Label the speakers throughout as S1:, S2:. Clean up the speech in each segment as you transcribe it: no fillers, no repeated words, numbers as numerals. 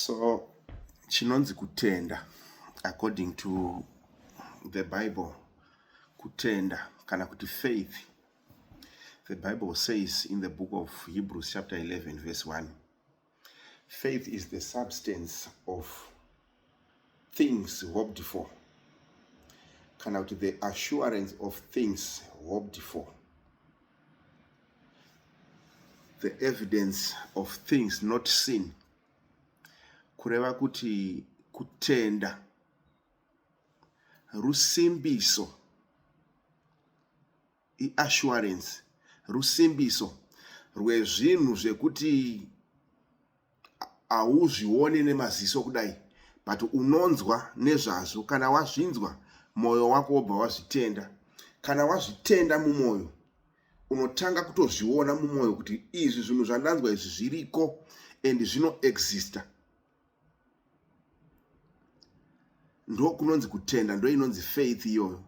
S1: So chinonzi kutenda, according to the Bible, kutenda kana kuti faith, the Bible says in the book of Hebrews chapter 11 verse 1, faith is the substance of things hoped for, kana kuti the assurance of things hoped for, the evidence of things not seen. Kureva kuti kutenda rusimbiso, assurance, rusimbiso rwezvinhu zvekuti hauzvioni nemaziso kudai, but unonzwa nezvazvo. Kana wazvinzwa moyo wako wobva wazvitenda. Kana wazvitenda mumwoyo unotanga kutozviona mumwoyo kuti izvi zvinhu zvandanzwa izvi zviriko and zvino exista. Ndo kunonzi kutenda, ndo inonzi faith iyoyo.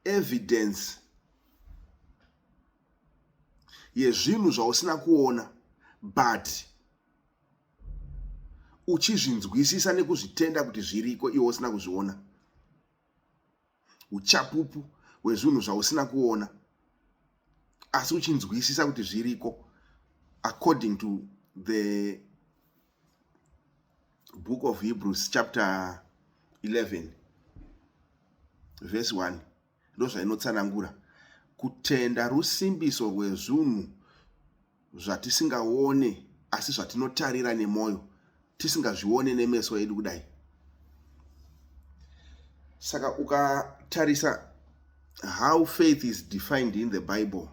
S1: Evidence yezvinhu zvausina kuona but uchizvinzwisisa nekuzvitenda kuti zviriko iwe usina kuzviona. Uchapupu hwezvinhu zvausina kuona asi uchinzwisisa kuti zviriko, according to the book of Hebrews chapter 11 verse 1. Ndo zvainotsanangura kutenda rusimbiso rwezvinhu zvatisingaone asi zvatinotarira nemoyo, tisingazvione nemeso edu kudai. Saka ukatarisa how faith is defined in the Bible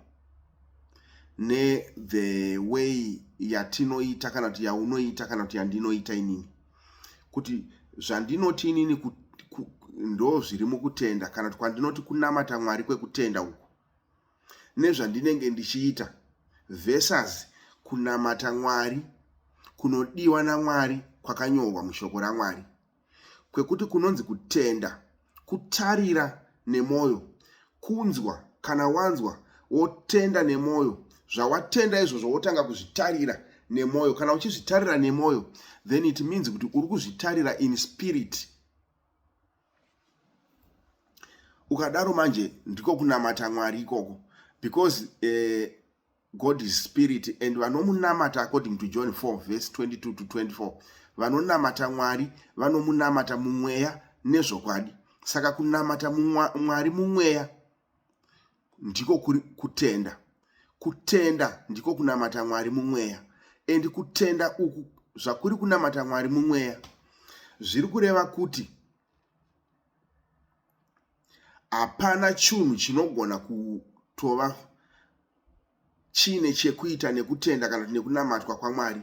S1: ne the way yatinoita kana kuti yaunoita kana kuti yandinoita inini, kuti zvandinoti inini ndo zviri mukutenda kana kuti kwandinoti kunamata Mwari kwekutenda uku, nezvandinenge ndichiita versus kunamata Mwari kunodiwa naMwari kwakanyorwa mushoko raMwari. Kwekuti kunonzi kutenda, kutarira nemoyo, kunzwa kana wanzwa wotenda nemoyo, zvawatenda izvozvo wotanga kuzvitarira nemoyo. Kana uchizvitarira nemoyo, then it means kuti uri kuzvitarira in spirit. Ukadaro manje ndiko kunamata Mwari ikoko, because God is spirit, and vanomunamata according to John 4 verse 22 to 24, vanonamata Mwari vanomunamata mumweya nezvokwadi. Saka kunamata Mwari mumweya ndiko kutenda. Kutenda ndiko kunamata Mwari mumweya, and kutenda uku zvakuri kunamata Mwari mumweya zviri kureva kuti hapana chinhu chinogona kutova chine chekuita nekutenda kana nekunamatwa kwaMwari,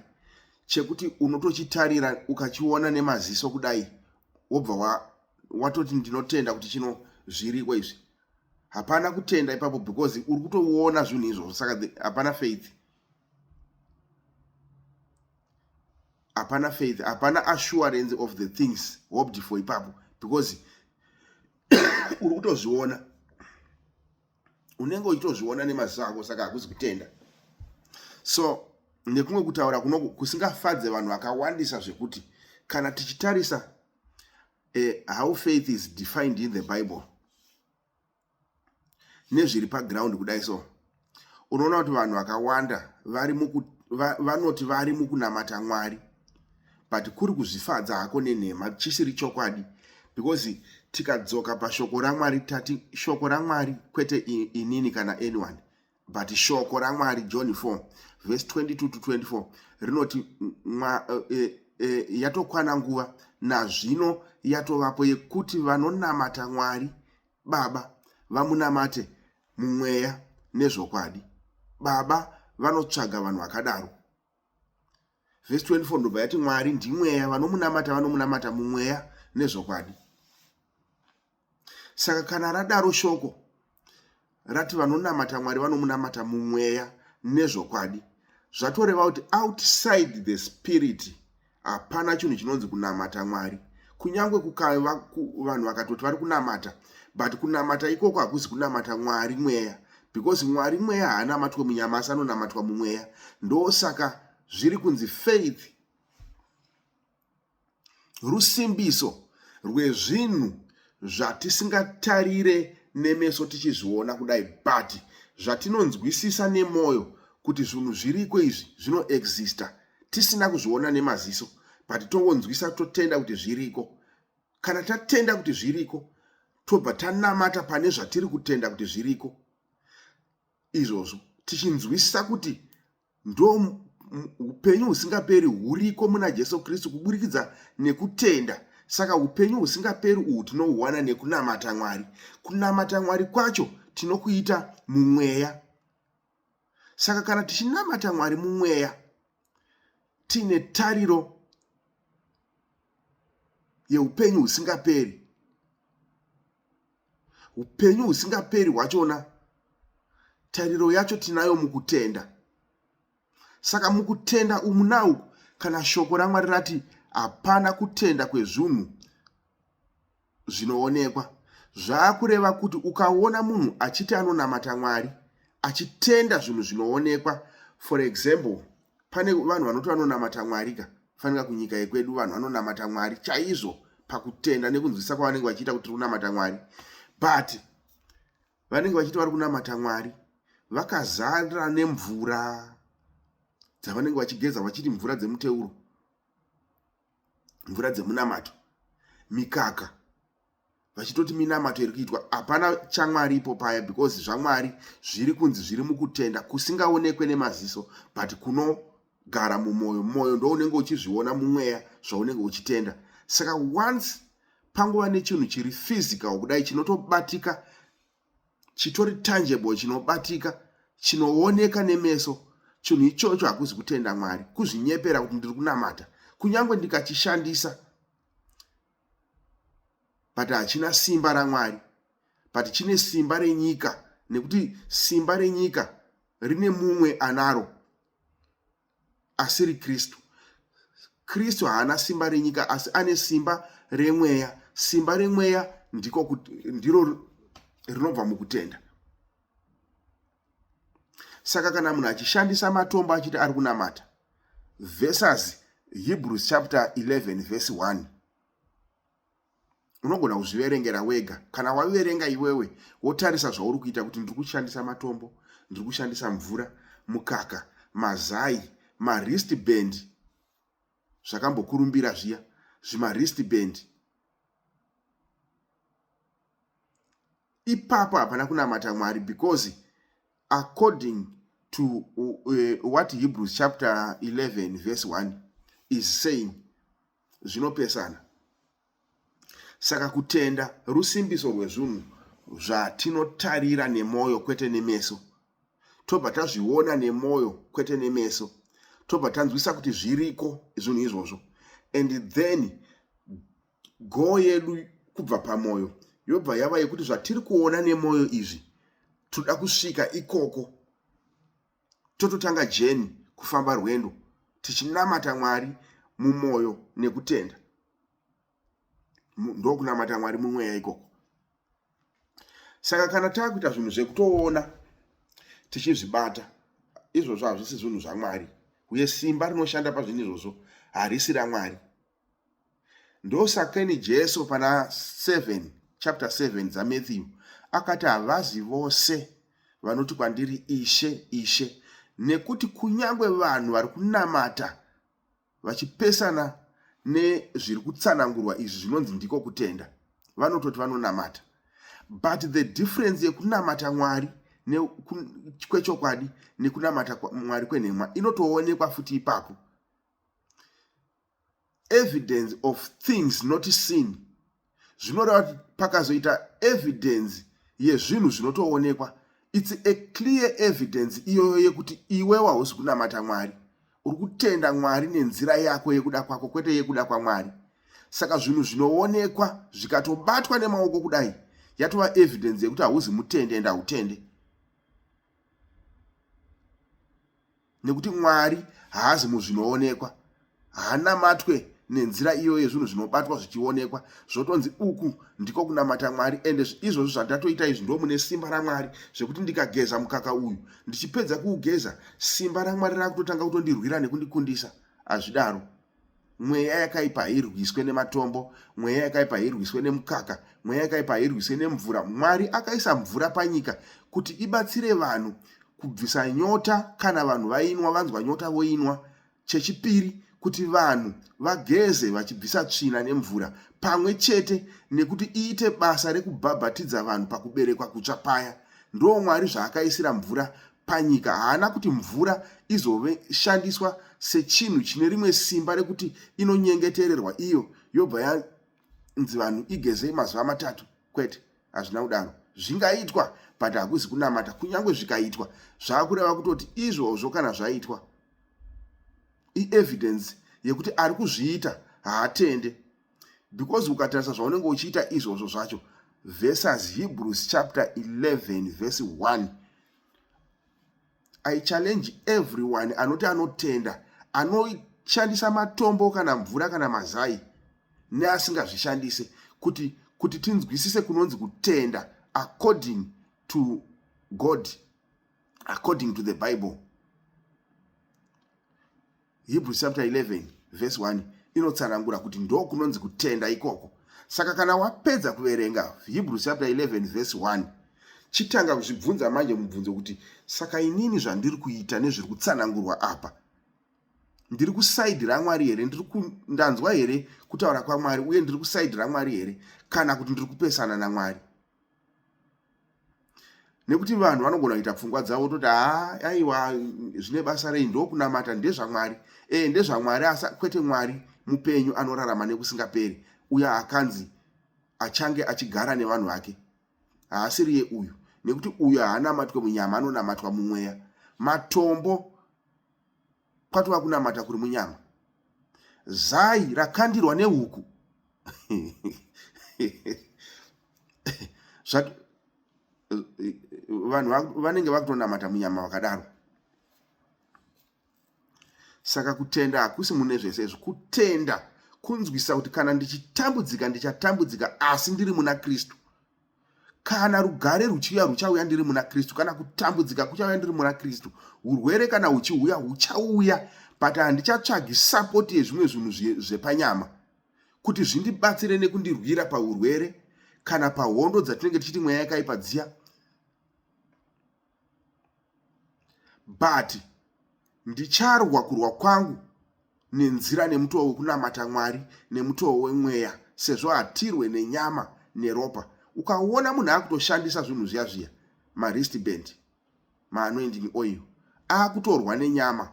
S1: chekuti unotochitarira ukachiona nemaziso kudai wobva watoti ndinotenda kuti chino zviriko izvi. Hapana kutenda ipapo, because uri kutoona zvinhu izvozvo. Saka hapana faith. Hapana faith, hapana assurance of the things hoped for ipapo, because uri kutozviona, unenge uchitozviona nemaziso ako, saka hakuzi kutenda. So nekumwe kutaura kusingafadze vanhu vakawandisa zvekuti kana tichitarisa how faith is defined in the Bible nezviri paground kudai, so unoona kuti vanhu vakawanda vanoti vari mukunamata Mwari, but kuri kuzvifadza hako nenhema, chisiri chokwadi. Because tikadzoka pashoko raMwari tati shoko raMwari, kwete inini kana anyone, but shoko raMwari, John 4 verse 22 to 24, rinoti yatokwana nguva nazvino yatovapo yekuti vanonamata Mwari Baba vamunamate mumweya nezvokwadi. Baba vanotsvaga vanhu vakadaro. Verse 24 ndobva yati Mwari ndimweya, vanomunamata mumweya nezvokwadi. Saka kana radaro shoko rati vanonamata Mwari vanomunamata mumweya nezvokwadi, zvatoreva kuti outside the spirit hapana chinhu chinonzi kunamata Mwari. Kunyangwe kukava vanhu vakatoti vari kunamata, but kunamata ikoko hakuzi kunamata Mwari mweya, because Mwari mweya haanamatwe munyama asi anonamatwa mumweya. Ndo saka zviri kunzi faith rusimbiso rwezvinhu zvatisingatarire nemeso tichizviona kudai, but zvatinonzwisisa nemwoyo kuti zvinhu zviriko izvi zvinoexista tisina kuzviona nemaziso, but tongonzwisa totenda kuti zviriko. Kana tatenda kuti zviriko, tobva tanamata pane zvatiri kutenda kuti zviriko izvozvo, tichinzwisisa kuti ndo upenyu husingaperi huriko muna Jesu Kristu kuburikidza nekutenda. Saka upenyu husingaperi uhu tinohuwana nekunamata Mwari. Kunamata Mwari kwacho tinokuita mumweya. Saka kana tichinamata Mwari mumweya, tine tariro yeupenyu husingaperi. Upenyu husingaperi hwachona tariro yacho tinayo mukutenda. Saka mukutenda umunau, kana shoko raMwari rati hapana kutenda kwezvinhu zvinoonekwa, zvakureva kuti ukaona munhu achiti anonamata Mwari achitenda zvinhu zvinoonekwa, for example, pane vanhu vanoti vanonamata Mwari fanika kunyika yekwedu, vanhu vanonamata Mwari chaizvo pakutenda nekunzwisisa kwavanenge vachiita kuti kunamata Mwari, but vanenge vachiti vari kunamata Mwari vakazara nemvura dzavanenge vachigeza, vachiti mvura dzemuteuro, mvura dzemunamato, mikaka, vachitoti minamato iri kuitwa. Hapana chaMwari ipo paya, because zvaMwari zviri kunzi zviri mukutenda kusingaonekwe nemaziso, but kunogara mumwoyo. Mwoyo ndo unenge uchizviona mumweya zvaunenge uchitenda. Saka once pangova nechinhu chiri physical kudai, chinotobatika, chitori tangible, chinobatika, chinooneka nemeso, chinhu ichocho hakuzi kutenda Mwari, kuzvinyepera kuti ndiri kunamata. Kunyange ndikachishandisa, but hachina simba raMwari, but chine simba renyika, nekuti simba renyika rine mumwe anaro, asiri Kristu. Kristu haana simba renyika, asi ane simba remweya. Simba remweya ndiro rinobva mukutenda. Saka kana munhu achishandisa matombo achiti ari kunamata, verses Hebrews chapter 11 verse 1, unogona kuzviverengera wega. Kana waverenga iwewe wotarisa zvauri kuita, kuti ndiri kushandisa matombo, ndiri kushandisa mvura, mukaka, mazai, marist band, zvakambokurumbira zviya, zvimarist band, ipapo hapana kunamata Mwari, because according to what Hebrews chapter 11 verse 1 is saying, zvinopesana. Saka kutenda rusimbiso rwezvinhu zvatinotarira nemwoyo kwete nemeso. Tobva tazviona nemwoyo kwete nemeso, tobva tanzwisa kuti zviriko zvinhu izvozvo, and then go yedu kubva pamwoyo yobva yava yekuti zvatiri kuona nemwoyo izvi toda kusvika ikoko, tototanga jeni kufamba rwendo tichinamata Mwari mumwoyo nekutenda. Ndo kunamata Mwari mumweya ikoko. Saka kana takuita zvinhu zvekutoona tichizvibata, izvozvo hazvisi zvinhu zvaMwari, uye simba rinoshanda pazvinhu izvozvo harisi raMwari. Ndosakeni Jesu pana chapter 7 dzaMatthew akati havazi vose vanoti kwandiri Ishe, Ishe, nekuti kunyangwe vanhu vari kunamata vachipesana nezviri kutsanangurwa izvi zvinonzi ndiko kutenda, vanototi vanonamata. But the difference yekunamata Mwari kwechokwadi nekunamata Mwari kwenhema inotoonekwa futi ipapo. Evidence of things not seen, zvinoreva kuti pakazoita evidence yezvinhu zvinotoonekwa, it's a clear evidence iyoyo yekuti iwe hausi kunamata Mwari, uri kutenda Mwari nenzira yako yekuda kwako kwete yekuda kwaMwari. Saka zvinhu zvinoonekwa zvikatobatwa nemaoko kudai, yatova evidence yekuti hauzi mutende enda utende, nekuti Mwari haazi muzvinoonekwa, haanamatwe nenzira iyoyo yezvinhu zvinobatwa zvichionekwa, zvotonzi uku ndiko kunamata Mwari. Ende izvozvo zvandatoita izvi ndo mune simba raMwari, zvekuti ndikageza mukaka uyu, ndichipedza kuugeza, simba raMwari rakutotanga kutondirwira nekundikundisa. Hazvidaro. mweya yakaipa hairwiswe nematombo, mweya yakaipa hairwiswe nemukaka, mweya yakaipa hairwiswe nemvura. Mwari akaisa mvura panyika kuti ibatsire vanhu kubvisa nyota kana vanhu vainwa, vanzwa nyota voinwa. Chechipiri, kuti vanhu vageze vachibvisa tsvina nemvura, pamwe chete nekuti iite basa rekubhabhatidza vanhu pakuberekwa kutsva paya. Ndo Mwari zvaakaisira mvura panyika. Haana kuti mvura izove shandiswa sechinhu chine rimwe simba rekuti inonyengetererwa iyo yobva yanzi vanhu igezei mazuva 3. Kwete, hazvina kudaro. Zvingaitwa, but hakuzi kunamata. Kunyange zvikaitwa, zvakureva kutoti izvozvo kana zvaitwa, evidence yekuti ari kuzviita haatende. Because ukatarisa zvaunenge uchiita izvozvo zvacho, verses Hebrews chapter 11 verse 1, I challenge everyone anoti anotenda, anoshandisa matombo kana mvura kana mazai neasingazvishandise, kuti tinzwisise kunonzi kutenda according to God, according to the Bible. Hebrews chapter 11 verse 1 inotsanangura kuti ndo kunonzi kutenda ikoko. Saka kana wapedza kuverenga Hebrews chapter 11 verse 1, chitanga kuzvibvunza manje mubvunzo kuti saka inini zvandiri kuita nezviri kutsanangurwa apa, ndiri kusaidi raMwari here? Ndanzwa here kutaura kwaMwari uye ndiri kusaidi raMwari here, kana kuti ndiri kupesana naMwari? Nekuti vanhu vanogona kuita pfungwa dzavo toti aiwa zvine basa rei, ndo kunamata ndezvaMwari. NdezvaMwari, asa kwete Mwari mupenyu anorarama nekusingaperi, uya akanzi achange achigara nevanhu vake. Haasiri ye uyu, nekuti uyu haanamatwe munyama, anonamatwa mumweya. Matombo kwatova kunamata kuri munyama. Zai rakandirwa nehuku vanhu vanenge vakutonamata munyama vakadaro. Saka kutenda hakusi mune zvese izvo. Kutenda kunzwisa kuti kana ndichitambudzika ndichatambudzika asi ndiri muna Kristu. Kana rugare ruchauya ndiri muna Kristu, kana kutambudzika kuchauya ndiri muna Kristu. Urwere kana huchiuya huchauya, but handichatsvagi support yezvimwe zvinhu zvepanyama kuti zvindibatsire nekundirwira paurwere kana pahondo dzatinenge tichiti mweya yakaipa dziya. But ndicharwa kurwa kwangu nenzira nemutoo wekunamata Mwari nemutoo wemweya, sezvo hatirwe nenyama neropa. Ukaona munhu akutoshandisa zvinhu zviya maristband, maanointing oil, akutorwa nenyama,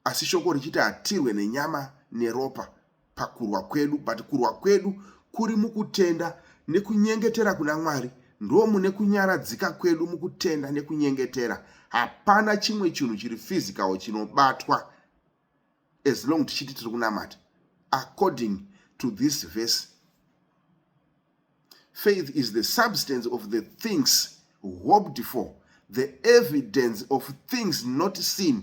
S1: asi shoko richiti hatirwe nenyama neropa pakurwa kwedu, but kurwa kwedu kuri mukutenda nekunyengetera kuna Mwari. Ndo mune kunyaradzika kwedu mukutenda nekunyengetera. Hapana chimwe chinhu chiri physical chinobatwa as long tichiti tiri kunamata. According to this verse, faith is the substance of the things hoped for, the evidence of things not seen.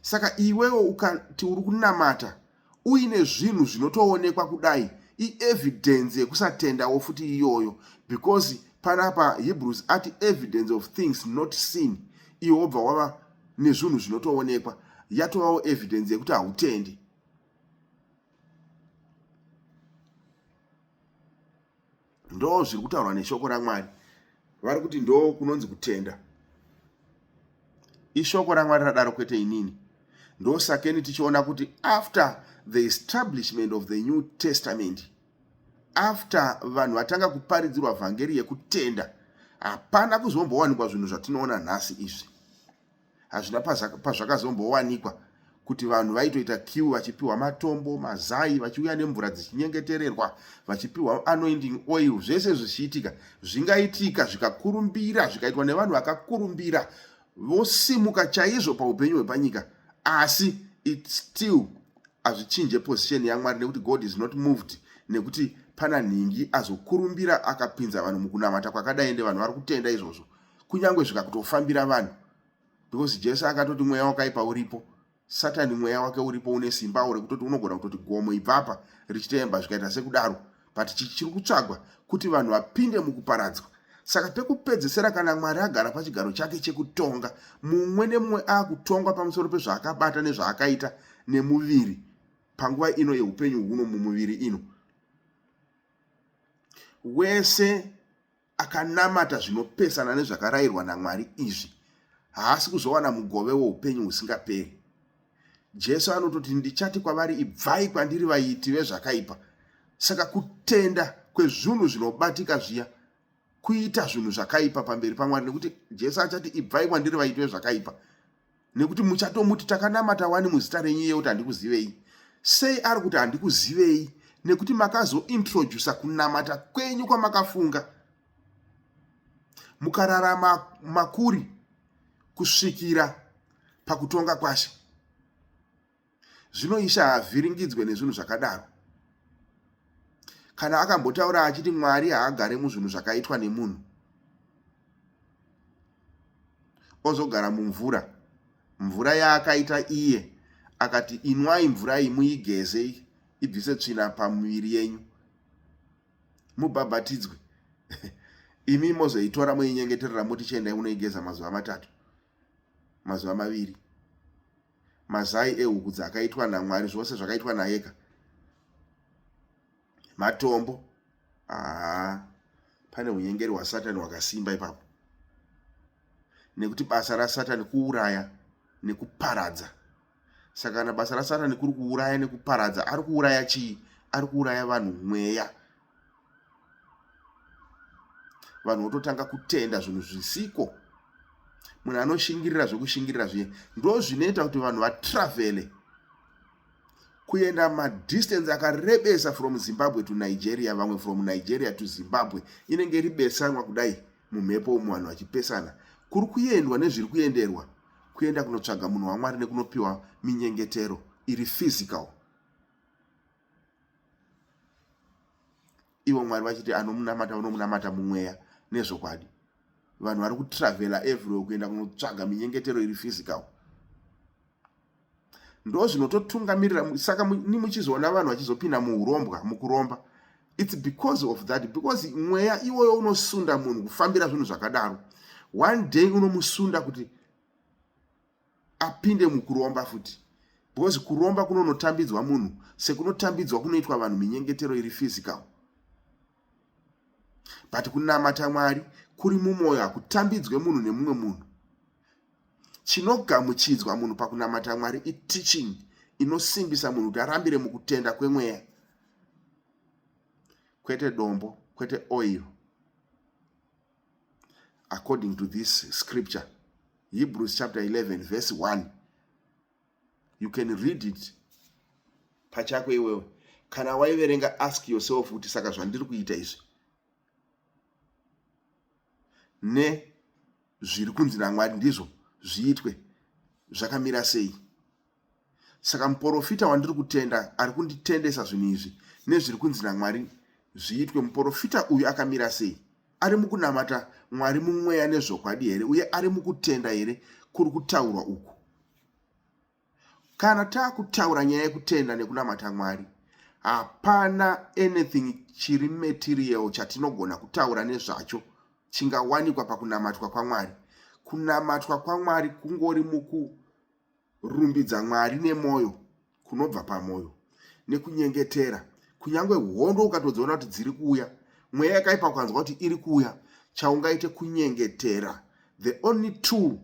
S1: Saka iwewo ukati uri kunamata uine zvinhu zvinotoonekwa kudai, evidence yekusatenda futi iyoyo, because panapa Hebrews ati evidence of things not seen. Iwo bva wava nezvinhu zvinotoonekwa, yatovawo evidence yekuti hautendi. Ndo zviri kutaurwa neshoko raMwari. Vari kuti ndo kunonzi kutenda. Ishoko raMwari radaro kwete inini. Ndo sakeni tichiona kuti after the establishment of the New Testament, after vanhu vatanga kuparidzirwa vhangeri yekutenda, hapana kuzombowanikwa zvinhu zvatinoona nhasi izvi. Hazvina pazvakazombowanikwa kuti vanhu vaitoita kiu vachipiwa matombo, mazai, vachiuya nemvura dzichinyengetererwa, vachipiwa anointing oil. Zvese zvichiitika, zvingaitika zvikakurumbira, zvikaitwa nevanhu vakakurumbira, vosimuka chaizvo paupenyu hwepanyika, asi it still hazvichinje position yaMwari, nekuti God is not moved nekuti pana nhingi azokurumbira akapinza vanhu mukunamata kwakadai ende vanhu vari kutenda izvozvo, kunyange zvikakutofambira vanhu. Because Jesu akatoti mweya wakaipa uripo, Satani mweya wake uripo, une simba uri kutoti unogona kutoti gomo ibvapa richitemba zvikaita sekudaro, but chiri kutsvagwa kuti vanhu vapinde mukuparadzwa. Saka pekupedzesera kana Mwari agara pachigaro chake chekutonga, mumwe nemumwe akutongwa pamusoro pezvaakabata nezvaakaita nemuviri, panguva ino yeupenyu huno mumuviri ino. Wese akanamata zvinopesana nezvakarayirwa naMwari izvi haasi kuzowana mugove weupenyu husingaperi. Jesu anototi ndichati kwavari ibvai kwandiri vaiti vezvakaipa. Saka kutenda kwezvinhu zvinobatika zviya kuita zvinhu zvakaipa pamberi paMwari, nekuti Jesu achati ibvai kwandiri vaiti vezvakaipa, nekuti muchatomuti takanamata wani muzita renyu iye kuti handikuzivei. Sei ari kuti handikuzivei? Nekuti makazointrodusa kunamata kwenyu kwamakafunga, mukararama makuri kusvikira pakutonga kwashe. Zvino Ishe haavhiringidzwe nezvinhu zvakadaro. Kana akambotaura achiti Mwari haagare muzvinhu zvakaitwa nemunhu, ozogara mumvura, mvura yaakaita iye, akati inwai mvura iyi muigeze ibvise tsvina pamuviri yenyu, mubhabhatidzwe. Imi mozoitora muinyengeterera muti chiendai munoigeza mazuva 3, mazuva 2. Mazai ehuku dzakaitwa naMwari zvose zvakaitwa nayeka. Matombo, pane unyengeri hwaSatani hwakasimba ipapo. Nekuti basa raSatani kuuraya nekuparadza. Saka kana basa raSatani kuri kuuraya nekuparadza, ari kuuraya chii? Ari kuuraya vanhu mweya. Vanhu vototanga kutenda zvinhu zvisiko. Munhu anoshingirira zvokushingirira zviye ndo zvinoita kuti vanhu vatravele kuenda madistance akarebesa from Zimbabwe to Nigeria, vamwe from Nigeria to Zimbabwe. Inenge iri besanwa kudai mumhepo umu, vanhu vachipesana. Kuri kuendwa nezviri kuenderwa, kuenda kunotsvaga munhu waMwari nekunopiwa minyengetero iri physical. Ivo Mwari vachiti anomunamata unomunamata mumweya nezvokwadi. Vanhu vari kutravela everywhere kuenda kunotsvaga minyengetero iri physical. Ndo zvinototungamirira. Saka nimuchizoona vanhu vachizopinda muurombwa, mukuromba, it's because of that. Because mweya iwoyo unosunda munhu kufambira zvinhu zvakadaro. One day unomusunda kuti apinde mukuromba futi. Because kuromba kunonotambidzwa munhu sekunotambidzwa kunoitwa vanhu minyengetero iri physical. But kunamata Mwari kuri mumwoyo, hakutambidzwe munhu nemumwe munhu. Chinogamuchidzwa munhu pakunamata Mwari i-teaching inosimbisa munhu kuti arambire mukutenda kwemweya, kwete dombo, kwete oil. According to this scripture, Hebrews chapter 11 verse 1, you can read it pachako iwewe. Kana waiverenga, ask yourself kuti saka zvandiri kuita izvi ne zviri kunzi naMwari ndizvo zviitwe zvakamira sei. Saka muprofita wandiri kutenda ari kunditendesa zvinhu izvi nezviri kunzi naMwari zviitwe. Muprofita uyu akamira sei? Ari mukunamata Mwari mumweya nezvokwadi here? Uye ari mukutenda here kuri kutaurwa uku? Kana taakutaura nyaya yekutenda nekunamata Mwari, hapana anything chiri material chatinogona kutaura nezvacho chingawanikwa pakunamatwa kwaMwari. Kunamatwa kwaMwari kungori mukurumbidza Mwari nemwoyo, kunobva pamwoyo, nekunyengetera. Kunyange hondo ukatodziona kuti dziri kuuya, mweya yakaipa ukanzwa kuti iri kuuya, chaungaite kunyengetera. The only tool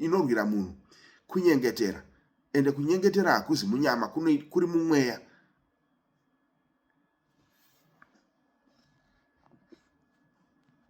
S1: inorwira munhu kunyengetera. Ende kunyengetera hakuzi munyama, kuri mumweya.